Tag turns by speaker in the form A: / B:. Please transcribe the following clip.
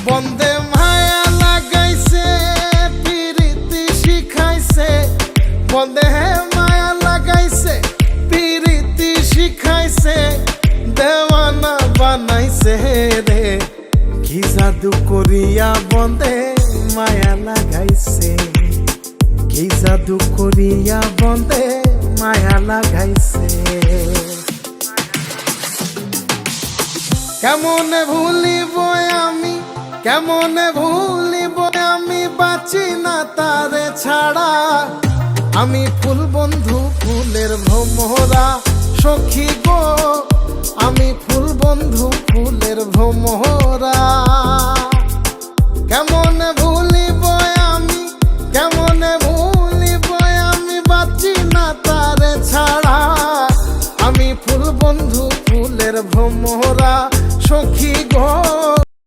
A: বন্দে মায়া লাগাইছে পিরিতি শিখাইছে, বন্দে মায়া লাগাইছে পিরিতি শিখাইছে, দেওয়ানা বানাইছে রে। কি জাদু করিয়া বন্দে মায়া লাগাইছে, কি জাদু করিয়া বন্দে মায়া লাগাইছে। কেমনে ভুলিব আমি, কেমনে ভুলিব আমি, বাঁচি না তারে ছাড়া। আমি ফুল বন্ধু ফুলের ভ্রমরা সখী গো, আমি ফুল বন্ধু ফুলের ভ্রমরা। কেমনে ভুলিব আমি, কেমনে ভুলিব আমি, বাঁচি না তারে ছাড়া। আমি ফুল বন্ধু ফুলের ভ্রমরা সখী।